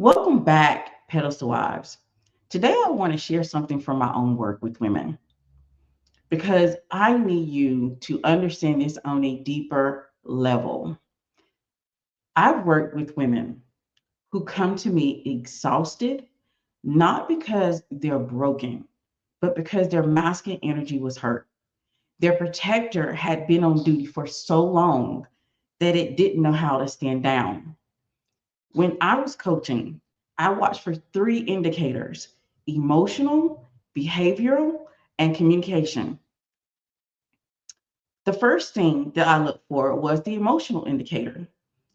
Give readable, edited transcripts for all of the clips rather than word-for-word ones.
Welcome back, Pedestal Wives. Today, I want to share something from my own work with women because I need you to understand this on a deeper level. I've worked with women who come to me exhausted, not because they're broken, but because their masculine energy was hurt. Their protector had been on duty for so long that it didn't know how to stand down. When I was coaching, I watched for three indicators: emotional, behavioral, and communication. The first thing that I looked for was the emotional indicator.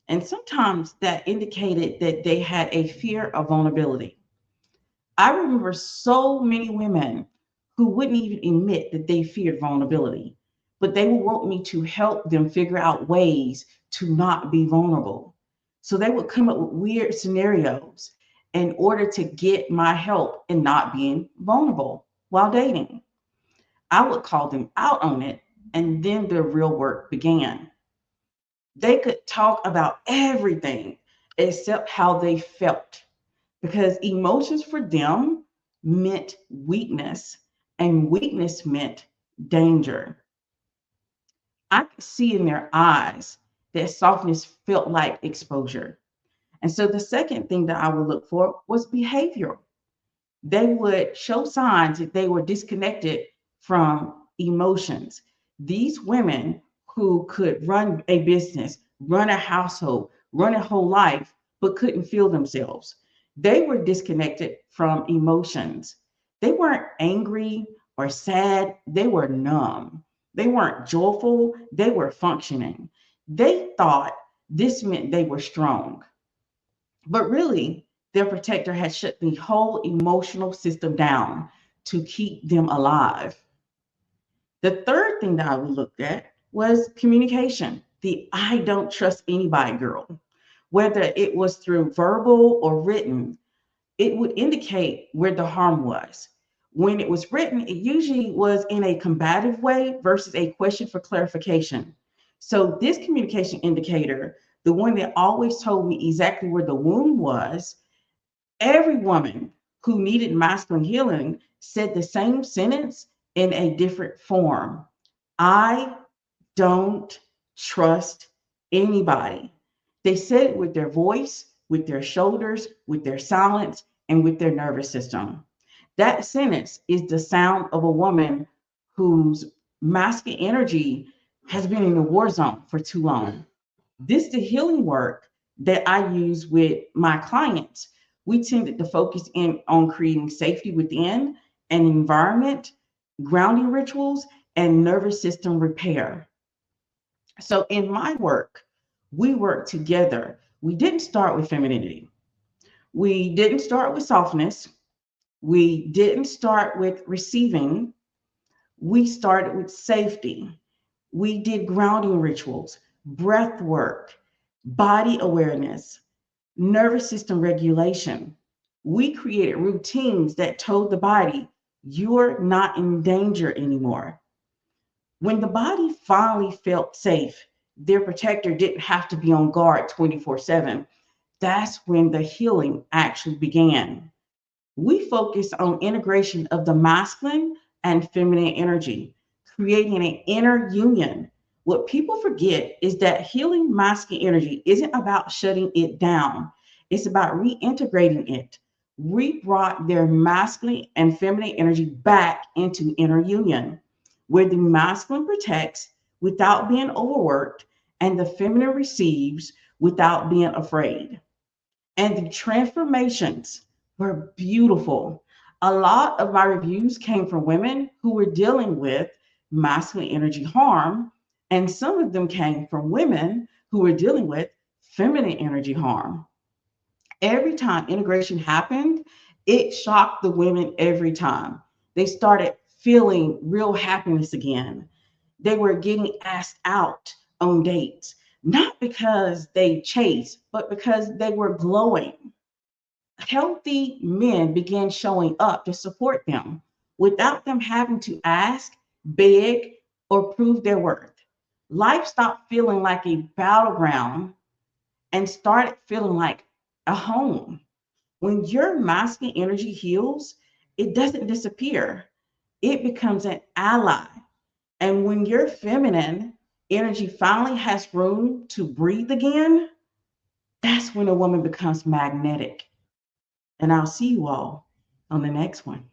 And sometimes that indicated that they had a fear of vulnerability. I remember so many women who wouldn't even admit that they feared vulnerability, but they would want me to help them figure out ways to not be vulnerable. So they would come up with weird scenarios in order to get my help in not being vulnerable while dating. I would call them out on it, and then the real work began. They could talk about everything except how they felt because emotions for them meant weakness, and weakness meant danger. I could see in their eyes that softness felt like exposure. And so the second thing that I would look for was behavioral. They would show signs that they were disconnected from emotions. These women who could run a business, run a household, run a whole life, but couldn't feel themselves. They were disconnected from emotions. They weren't angry or sad, they were numb. They weren't joyful, they were functioning. They thought this meant they were strong. But really, their protector had shut the whole emotional system down to keep them alive. The third thing that I would look at was communication. The I don't trust anybody girl. Whether it was through verbal or written, it would indicate where the harm was. When it was written, it usually was in a combative way versus a question for clarification. So, this communication indicator, the one that always told me exactly where the wound was, every woman who needed masculine healing said the same sentence in a different form: I don't trust anybody. They said it with their voice, with their shoulders, with their silence, and with their nervous system. That sentence is the sound of a woman whose masculine energy has been in the war zone for too long. This is the healing work that I use with my clients. We tended to focus in on creating safety within an environment, grounding rituals, and nervous system repair. So in my work, we work together. We didn't start with femininity. We didn't start with softness. We didn't start with receiving. We started with safety. We did grounding rituals, breath work, body awareness, nervous system regulation. We created routines that told the body, you're not in danger anymore. When the body finally felt safe, their protector didn't have to be on guard 24/7. That's when the healing actually began. We focused on integration of the masculine and feminine energy, creating an inner union. What people forget is that healing masculine energy isn't about shutting it down, it's about reintegrating it. We brought their masculine and feminine energy back into inner union, where the masculine protects without being overworked, and the feminine receives without being afraid. And the transformations were beautiful. A lot of my reviews came from women who were dealing with masculine energy harm, and some of them came from women who were dealing with feminine energy harm. Every time integration happened, it shocked the women every time. They started feeling real happiness again. They were getting asked out on dates, not because they chased, but because they were glowing. Healthy men began showing up to support them without them having to ask, beg, or prove their worth. Life stopped feeling like a battleground and started feeling like a home. When your masculine energy heals, it doesn't disappear, it becomes an ally. And when your feminine energy finally has room to breathe again, that's when a woman becomes magnetic. And I'll see you all on the next one.